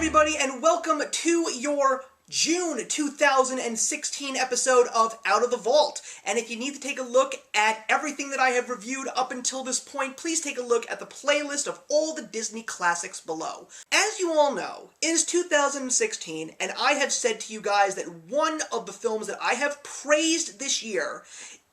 everybody, and welcome to your June 2016 episode of Out of the Vault. And if you need to take a look at everything that I have reviewed up until this point, please take a look at the playlist of all the Disney classics below. As you all know, it is 2016, and I have said to you guys that one of the films that I have praised this year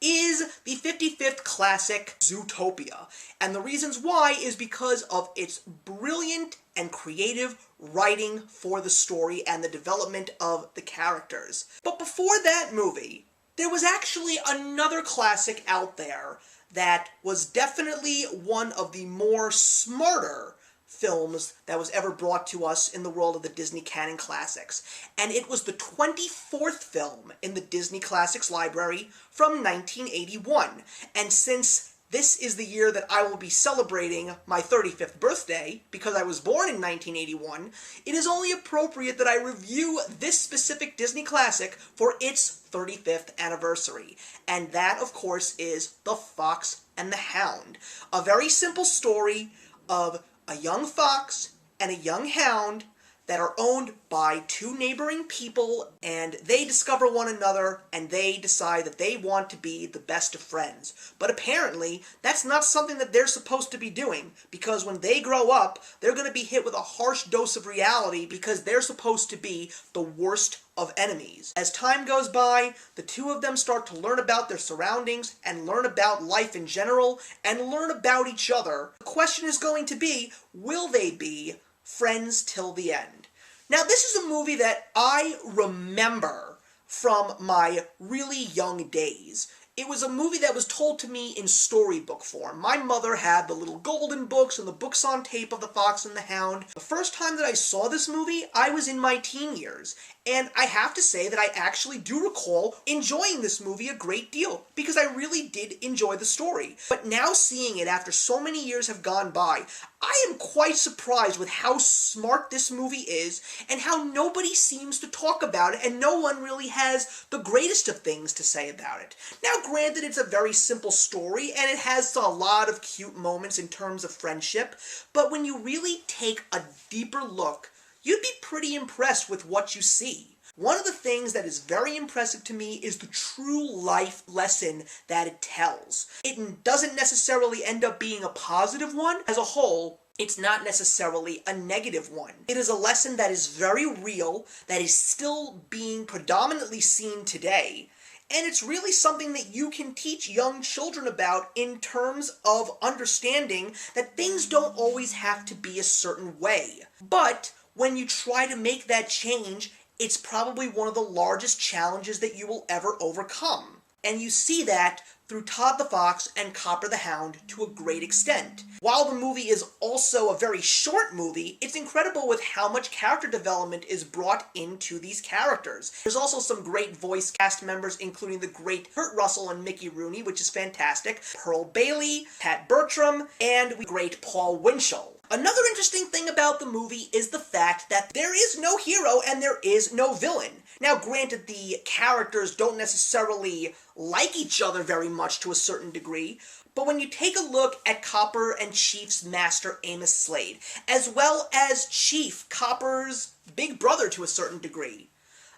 is the 55th classic, Zootopia. And the reasons why is because of its brilliant and creative writing for the story and the development of the characters. But before that movie, there was actually another classic out there that was definitely one of the more smarter films that was ever brought to us in the world of the Disney canon classics. And it was the 24th film in the Disney Classics library from 1981. And since this is the year that I will be celebrating my 35th birthday, because I was born in 1981, it is only appropriate that I review this specific Disney classic for its 35th anniversary. And that, of course, is The Fox and the Hound. A very simple story of a young fox and a young hound that are owned by two neighboring people, and they discover one another, and they decide that they want to be the best of friends. But apparently, that's not something that they're supposed to be doing, because when they grow up, they're going to be hit with a harsh dose of reality because they're supposed to be the worst of enemies. As time goes by, the two of them start to learn about their surroundings, and learn about life in general, and learn about each other. The question is going to be, will they be friends till the end? Now, this is a movie that I remember from my really young days. It was a movie that was told to me in storybook form. My mother had the little golden books and the books on tape of The Fox and the Hound. The first time that I saw this movie, I was in my teen years. And I have to say that I actually do recall enjoying this movie a great deal, because I really did enjoy the story. But now seeing it after so many years have gone by, I am quite surprised with how smart this movie is, and how nobody seems to talk about it, and no one really has the greatest of things to say about it. Now, granted, it's a very simple story, and it has a lot of cute moments in terms of friendship, but when you really take a deeper look, you'd be pretty impressed with what you see. One of the things that is very impressive to me is the true life lesson that it tells. It doesn't necessarily end up being a positive one. As a whole, it's not necessarily a negative one. It is a lesson that is very real, that is still being predominantly seen today, and it's really something that you can teach young children about in terms of understanding that things don't always have to be a certain way. But when you try to make that change, it's probably one of the largest challenges that you will ever overcome. And you see that through Todd the Fox and Copper the Hound to a great extent. While the movie is also a very short movie, it's incredible with how much character development is brought into these characters. There's also some great voice cast members, including the great Kurt Russell and Mickey Rooney, which is fantastic, Pearl Bailey, Pat Bertram, and the great Paul Winchell. Another interesting thing about the movie is the fact that there is no hero and there is no villain. Now, granted, the characters don't necessarily like each other very much to a certain degree, but when you take a look at Copper and Chief's master, Amos Slade, as well as Chief, Copper's big brother to a certain degree,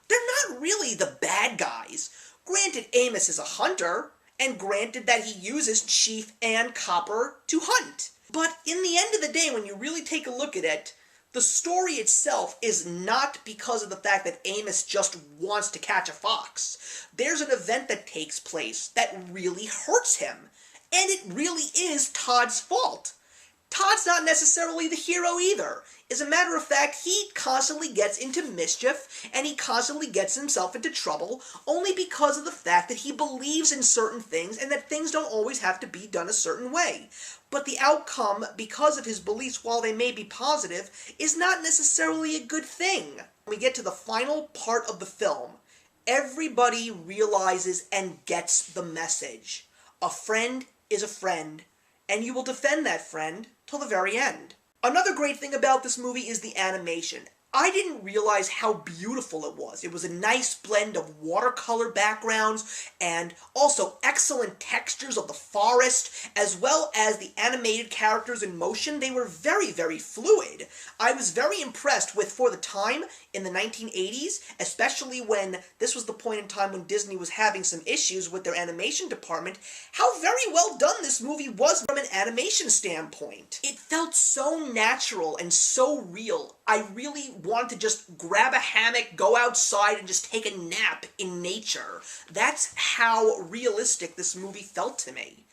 they're not really the bad guys. Granted, Amos is a hunter, and granted that he uses Chief and Copper to hunt. But in the end of the day, when you really take a look at it, the story itself is not because of the fact that Amos just wants to catch a fox. There's an event that takes place that really hurts him, and it really is Todd's fault. Todd's not necessarily the hero either. As a matter of fact, he constantly gets into mischief, and he constantly gets himself into trouble, only because of the fact that he believes in certain things, and that things don't always have to be done a certain way. But the outcome, because of his beliefs, while they may be positive, is not necessarily a good thing. When we get to the final part of the film, everybody realizes and gets the message. A friend is a friend, and you will defend that friend till the very end. Another great thing about this movie is the animation. I didn't realize how beautiful it was. It was a nice blend of watercolor backgrounds and also excellent textures of the forest, as well as the animated characters in motion. They were very, very fluid. I was very impressed with, for the time, in the 1980s, especially when this was the point in time when Disney was having some issues with their animation department, how very well done this movie was from an animation standpoint. It felt so natural and so real. I really wanted to just grab a hammock, go outside, and just take a nap in nature. That's how realistic this movie felt to me.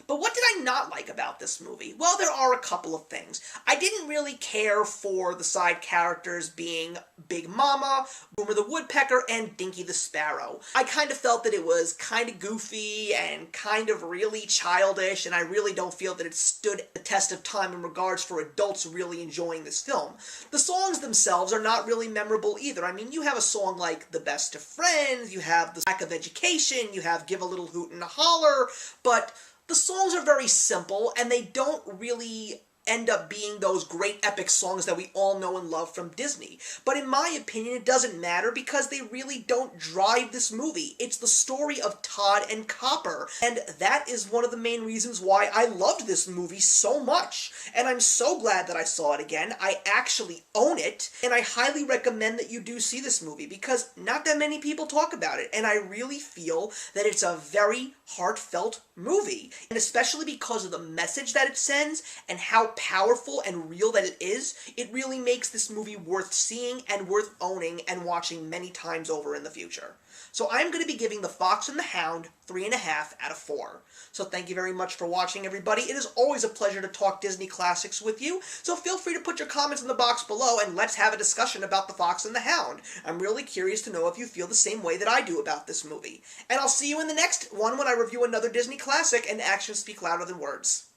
But what did I not like about this movie? Well, there are a couple of things. I didn't really care for the side characters being Big Mama, Boomer the Woodpecker, and Dinky the Sparrow. I kind of felt that it was kind of goofy and kind of really childish, and I really don't feel that it stood the test of time in regards for adults really enjoying this film. The songs themselves are not really memorable either. I mean, you have a song like The Best of Friends, you have The Lack of Education, you have Give a Little Hoot and a Holler, but the songs are very simple, and they don't really end up being those great epic songs that we all know and love from Disney. But in my opinion, it doesn't matter because they really don't drive this movie. It's the story of Todd and Copper, and that is one of the main reasons why I loved this movie so much. And I'm so glad that I saw it again. I actually own it, and I highly recommend that you do see this movie because not that many people talk about it, and I really feel that it's a very heartfelt movie, and especially because of the message that it sends and how powerful and real that it is, it really makes this movie worth seeing and worth owning and watching many times over in the future. So I'm going to be giving The Fox and the Hound 3.5 out of 4. So thank you very much for watching, everybody. It is always a pleasure to talk Disney classics with you, so feel free to put your comments in the box below and let's have a discussion about The Fox and the Hound. I'm really curious to know if you feel the same way that I do about this movie. And I'll see you in the next one when I review another Disney classic and actions speak louder than words.